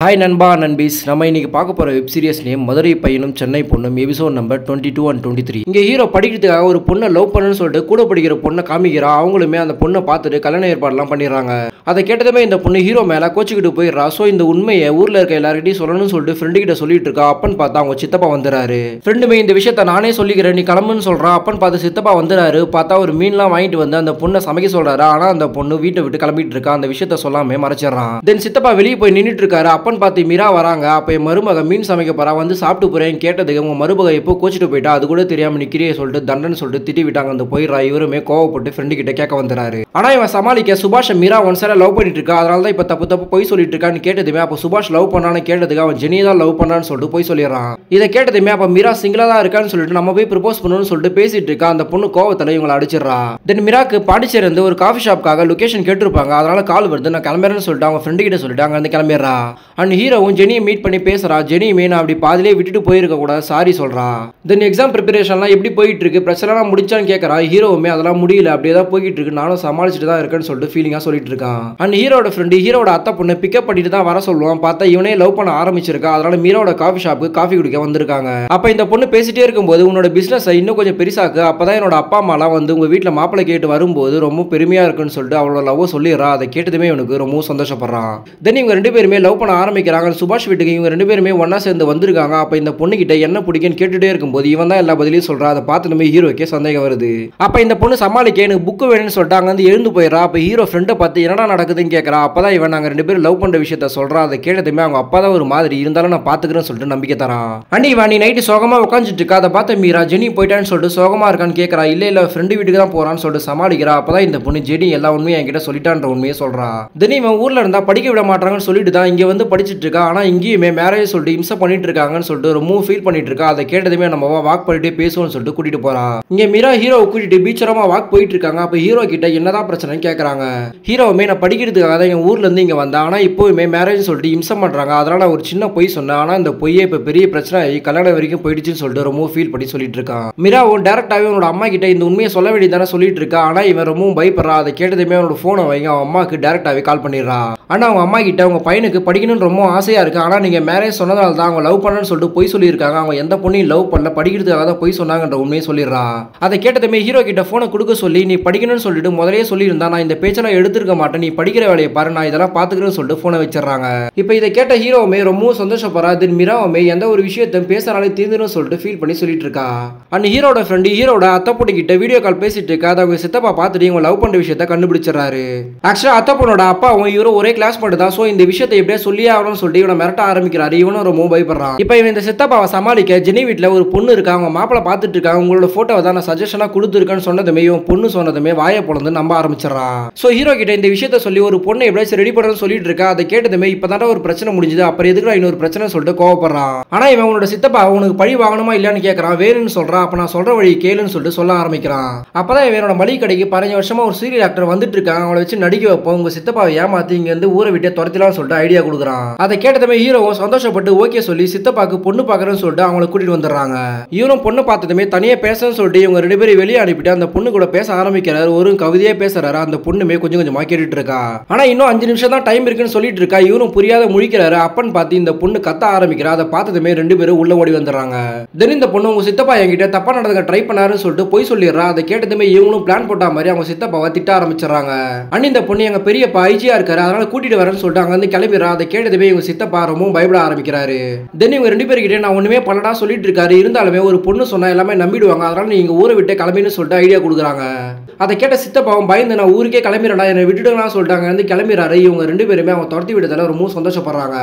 Hi Nanba Nanbis, நம்ம இன்னைக்கு பார்க்க போற வெப் சீரிஸ் நேம் மதுரை பையனும் சென்னை பொண்ணும் எபிசோட் நம்பர் 22 and 23. இங்க ஹீரோ படிக்கிறதுக்காக ஒரு பொண்ணை லவ் பண்ணனும்னு சொல்லிட்டு கூட படிக்கிற பொண்ணை காமிக்கிறா. அவங்களுமே அந்த பொண்ணை பார்த்துட்டு கல்யாண ஏற்பாடுலாம் பண்ணிடுறாங்க. அதை கேட்டதுமே இந்த பொண்ணு ஹீரோ மேல கோச்சிக்கிட்டு போயிடுறா. சோ இந்த உண்மையை ஊர்ல இருக்க எல்லார்கிட்டயும் சொல்லணும்னு சொல்லிட்டு ஃப்ரெண்டு கிட்ட சொல்லிட்டு இருக்கா. அப்பன்னு பார்த்தா அவங்க சித்தப்பா வந்துறாரு. ஃப்ரெண்டுமே இந்த விஷயத்த நானே சொல்லிக்கிறேன் நீ கிளம்புன்னு சொல்றா. அப்பன்னு பார்த்து சித்தப்பா வந்துறாரு. பார்த்தா ஒரு மீன்லாம் வாங்கிட்டு வந்து அந்த பொண்ணை சமைக்க சொல்றாரு. ஆனா அந்த பொண்ணு வீட்டை விட்டு கிளம்பிட்டு இருக்கா. அந்த விஷயத்த சொல்லாம மறைச்சிடறான். தென் சித்தப்பா வெளியே போய் நின்னுட்டு இருக்காரு. அப்பன்னு பார்த்து மீரா வராங்க. அப்ப என் மருமக மீன் சமைக்க போறா வந்து சாப்பிட்டு போறேன் கேட்டதுக்கு உங்க மருமக எப்போ கோச்சிட்டு போயிட்டா அது கூட தெரியாம நிக்கிறியே சொல்லிட்டு தண்டன்னு சொல்லிட்டு திட்டி விட்டாங்க. அந்த போயிடுறா. இவருமே கோவப்பட்டு ஃப்ரெண்டு கிட்ட கேட்க வந்துறாரு. ஆனா இவன் சமாளிக்க சுபாஷ் மீரா ஒன் சைடா லவ் பண்ணிட்டு இருக்கா. அதனால தான் இப்ப தப்பு போய் சொல்லிட்டு இருக்கான்னு கேட்டதுமே அப்ப சுபாஷ் லவ் பண்ணான்னு கேட்டதுக்கு அவன் ஜெனியை தான் லவ் பண்ணான்னு சொல்லிட்டு போய் சொல்லிடுறான். இதை கேட்டதுமே அப்ப மீரா சிங்கிளா தான் இருக்கான்னு சொல்லிட்டு நம்ம போய் ப்ரப்போஸ் பண்ணணும்னு சொல்லிட்டு பேசிட்டு இருக்கா. அந்த பொண்ணு கோவத்துல இவங்களை அடிச்சிடறா. தென் மீராக்கு பாண்டிச்சேரி இருந்து ஒரு காஃபி ஷாப்காக லொகேஷன் கேட்டிருப்பாங்க. அதனால கால் வருது நான் கிளம்புறேன்னு சொல்லிட்டு அவங்க ஃப்ரெண்டு கிட்ட சொல்லிட்டு அங்க வந்து கிளம்பிடுறா. அண்ட் ஹீரோவும் ஜெனியை மீட் பண்ணி பேசுறா. ஜெனியுமே நான் அப்படி பாதிலே விட்டுட்டு போயிருக்க கூடாது சாரி சொல்றா. தென் எக்ஸாம் ப்ரிப்பரேஷன்லாம் எப்படி போயிட்டு இருக்கு பிரச்சனைலாம் முடிச்சான்னு கேட்கறா. ஹீரோவுமே அதெல்லாம் முடியல அப்படியே தான் போயிட்டு இருக்கு நானும் சமாளிச்சுட்டு தான் இருக்கேன்னு சொல்லிட்டு ஃபீலிங்கா சொல்லிட்டு இருக்கான். அண்ட் ஹீரோட ஃப்ரெண்டு ஹீரோட அத்தை பொண்ணு பிக்கப் பண்ணிட்டு தான் வர சொல்லுவான். பார்த்தா இவனே லவ் பண்ண ஆரம்பிச்சிருக்கா. அதனால மீரோட காஃபி ஷாப்புக்கு காஃபி குடிக்க வந்திருக்காங்க. அப்ப இந்த பொண்ணு பேசிட்டே இருக்கும்போது உன்னோட பிசினஸ் இன்னும் கொஞ்சம் பெருசாக்கு அப்பதான் என்னோட அப்பா அம்மாலாம் வந்து உங்க வீட்டுல மாப்பிள்ளை கேட்டு வரும்போது ரொம்ப பெருமையா இருக்குன்னு சொல்லிட்டு அவளோட லவ் சொல்லிடுறா. அதை கேட்டதுமே இவனுக்கு ரொம்ப சந்தோஷப்படுறான். தென் இவங்க ரெண்டு பேருமே லவ் பண்ண ஆரம்பிக்கிறாங்க. சுபாஷ் வீட்டுக்கு இவங்க ரெண்டு பேருமே ஒன்னா சேர்ந்து வந்திருக்காங்க. அப்ப இந்த பொண்ணு கிட்ட என்ன பிடிக்குன்னு கேட்டுட்டே இருக்கும்போது இவன் தான் எல்லா பதிலையும் சொல்றா. அதை பார்த்துமே ஹீரோக்கே சந்தேகம் வருது. அப்ப இந்த பொண்ணு சமாளிக்க எனக்கு புக்கு வேணும்னு சொல்லிட்டு அங்க வந்து எழுந்து போயிடறா. அப்ப ஹீரோ ஃப்ரெண்டை பார்த்து என்னடா நடக்குதுன்னு கேட்கறா. அப்பதான் இவன் நாங்க ரெண்டு பேரும் லவ் பண்ற விஷயத்த சொல்றா. அதை கேட்டதுமே அவங்க அப்பா தான் ஒரு மாதிரி இருந்தாலும் நான் பாத்துக்கிறேன்னு சொல்லிட்டு நம்பிக்கை தரான். அண்டி வாணி நைட்டு சோகமா உட்காந்துட்டு இருக்கா. அதை பார்த்த மீரா ஜெனி போயிட்டான்னு சொல்லிட்டு சோகமா இருக்கான்னு கேட்கறா. இல்ல ஃப்ரெண்டு வீட்டுக்கு தான் போறான்னு சொல்லிட்டு சமாளிக்கிறா. அப்பதான் இந்த பொண்ணு ஜெனி எல்லா உண்மையும் என்கிட்ட சொல்லிட்டான்ற உண்மையை சொல்றா. தினி இவன் ஊர்ல இருந்தா படிக்க விட மாட்டாங்கன்னு சொல்லிட்டு தான் இங்க வந்து படிச்சிட்டு இருக்கா. ஆனா இங்கேயுமே மேரேஜ் சொல்லிட்டு இம்சை பண்ணிட்டு இருக்காங்கன்னு சொல்லிட்டு ரொம்ப ஃபீல் பண்ணிட்டு இருக்கா. அதை கேட்டதுமே நம்ம வாக் பண்ணிட்டே பேசுவோம்னு சொல்லிட்டு கூட்டிட்டு போறா. இங்க மீரா ஹீரோ கூட்டிட்டு பீச்சரமா வாக் போயிட்டு இருக்காங்க. அப்ப ஹீரோ கிட்ட என்னதான் பிரச்சனைன்னு கேக்குறாங்க. ஹீரோவுமே நான் படிக்கிறதுக்காக தான் என் ஊர்ல இருந்து இங்க வந்தேன். ஆனா இப்போவுமே மேரேஜ் சொல்லிட்டு இம்சை பண்றாங்க. அதனால ஒரு சின்ன பொய் சொன்னேன். ஆனா இந்த பொய்யே இப்ப பெரிய பிரச்சனை ஆகி கல்யாணம் வரைக்கும் போயிடுச்சுன்னு சொல்லிட்டு ரொம்ப ஃபீல் பண்ணி சொல்லிட்டு இருக்கான். மீராவும் டைரக்டாவே உன்னோட அம்மா கிட்ட இந்த உண்மையை சொல்ல வேண்டியதானே சொல்லிட்டு இருக்கா. ஆனா இவன் ரொம்பவும் பயப்படுறா. அதை கேட்டதுமே அவனோட போனை வைங்க அவன் அம்மாக்கு டைரக்டாவே கால் பண்ணிடுறா. ஆனா அவங்க அம்மா கிட்ட உங்க பையனுக்கு படிக்கணும்னு ரொம்ப ஆசையா இருக்கு. ஆனா நீங்க மேரேஜ் சொன்னதால தான் அவங்க லவ் பண்ணணும்னு சொல்லிட்டு பொய் சொல்லியிருக்காங்க. அவங்க எந்த பொண்ணையும் லவ் பண்ணல படிக்கிறதுக்காக தான் பொய் சொன்னாங்கன்ற உண்மையை சொல்லிடுறா. அதை கேட்டதுமே ஹீரோ கிட்ட போனை கொடுக்க சொல்லி நீ படிக்கணும்னு சொல்லிட்டு முதலே சொல்லியிருந்தா நான் இந்த பேச்செல்லாம் எடுத்துருக்க மாட்டேன் நீ படிக்கிற வேலையை பாரு நான் இதெல்லாம் பாத்துக்கிறேன்னு சொல்லிட்டு போனை வச்சிடறாங்க. இப்போ இதை கேட்ட ஹீரோவுமே ரொம்ப சந்தோஷப்படுறா. தென் மீராவுமே எந்த ஒரு விஷயத்தையும் பேசுறாலே தீர்ந்துடும் சொல்லிட்டு ஃபீல் பண்ணி சொல்லிட்டு இருக்கா. அண்ட் ஹீரோட ஃப்ரெண்டு ஹீரோட அத்தை பொண்ணு கிட்ட வீடியோ கால் பேசிட்டு இருக்கா. அதை அவங்க சித்தப்பா பார்த்துட்டு இவங்க லவ் பண்ற விஷயத்த கண்டுபிடிச்சிடறாரு. ஆக்சுவலா அத்தை பொண்ணோட அப்பாவும் இவரும் ஒரே கிளாஸ் மட்டும் தான். சோ இந்த விஷயத்தை எப்படியே சொல்லியே ஆகணும்னு சொல்லிட்டு இவனை மிரட்ட ஆரம்பிக்கிறாரு. இவனும் ரொம்ப பயப்படுறான். இப்போ இவன் இந்த சித்தப்பாவை சமாளிக்க ஜெனி வீட்டில் ஒரு பொண்ணு இருக்கா. அவங்க மாப்பிளை பார்த்துட்டு இருக்காங்க. உங்களோட போட்டோவை தான் நான் சஜஷனா கொடுத்துருக்கேன்னு சொன்னதுமே இவன் பொண்ணு சொன்னதுமே வாயை பொழந்து நம்ப ஆரம்பிச்சிடறான். ஸோ ஹீரோ கிட்ட இந்த விஷயத்த சொல்லி ஒரு பொண்ணை எப்படியாச்சும் ரெடி பண்ணுறதுன்னு சொல்லிட்டு இருக்கா. அதை கேட்டதுமே இப்பதான் ஒரு பிரச்சனை முடிஞ்சது அப்புறம் எதுக்கு இன்னொரு பிரச்சனை சொல்லிட்டு கோவப்படுறான். ஆனா இவன் உன்னோட சித்தப்பா உனக்கு பழி வாங்கணுமா இல்லையான்னு கேட்கறான். வேணும்னு சொல்றான். அப்ப நான் சொல்ற வழி கேளுன்னு சொல்லிட்டு சொல்ல ஆரம்பிக்கிறான். அப்பதான் இவனோட மளிகை கடைக்கு 15 வருஷமா ஒரு சீரியல் ஆக்டர் வந்துட்டு இருக்காங்க. அவங்களை வச்சு நடிக்க வைப்போம் உங்க சித்தப்பாவை ஏமாத்தி இங்க இருந்து ஊரை விட்டு துரத்திலாம்னு சொல்லிட்டு ஐடியா கொடுக்குறான். அதை கேட்டதுமே ஹீரோவும் சந்தோஷப்பட்டு ஓகே சொல்லி சித்தப்பாக்கு பொண்ணு பாக்குறேன்னு சொல்லிட்டு அவங்களை கூட்டிட்டு வந்துடுறாங்க. இவரும் பொண்ணு பார்த்ததுமே தனியா பேசணும்னு சொல்லிட்டு இவங்க ரெண்டு பேரும் வெளியே அனுப்பிட்டு அந்த பொண்ணு கூட பேச ஆரம்பிக்கிறாரு. ஒரு கவிதையே பேசுறாரு. அந்த பொண்ணுமே கொஞ்சம் கொஞ்சமா கேட்டுட்டு இருக்கா. ஆனா இன்னும் 5 நிமிஷம் தான் டைம் இருக்குன்னு சொல்லிட்டு இருக்கா. இவரும் புரியாத முழிக்கிறாரு. அப்பன்னு பார்த்து இந்த பொண்ணு கத்த ஆரம்பிக்கிறா. அதை பார்த்ததுமே ரெண்டு பேரும் உள்ள ஓடி வந்துடுறாங்க. தென் இந்த பொண்ணு உங்க சித்தப்பா என்கிட்ட தப்பா நடந்துக்க ட்ரை பண்ணாருன்னு சொல்லிட்டு போய் சொல்லிடுறா. அதை கேட்டதுமே இவங்களும் பிளான் போட்ட மாதிரி அவங்க சித்தப்பாவை திட்ட ஆரம்பிச்சிடறாங்க. அண்ணி இந்த பொண்ணு எங்க பெரியப்பா ஐஜியா இருக்காரு அதனால கூட்டிட்டு வரேன்னு சொல்லிட்டு அங்க வந்து கிளம்பிடுறா. அதை கேட்டதுமே இவங்க சித்தப்பா ரொம்ப பயப்பட ஆரம்பிக்கிறாரு. தென் இவங்க ரெண்டு பேர்கிட்ட நான் ஒண்ணுமே பண்ணடா சொல்லிட்டு இருக்காரு. இருந்தாலுமே ஒரு பொண்ணு சொன்னா எல்லாமே நம்பிடுவாங்க. அதனால நீங்க ஊரை விட்டு கிளம்பின்னு சொல்லிட்டு ஐடியா கொடுக்குறாங்க. அதை கேட்ட சித்தப்பாவும் பயந்து நான் ஊருக்கே கிளம்பிடா என்னை விட்டுடுங்கன்னு சொல்லிட்டாங்க. வந்து கிளம்பிடுறாரு. இவங்க ரெண்டு பேருமே அவங்க துரத்தி விட்டதால ரொம்ப சந்தோஷப்படுறாங்க.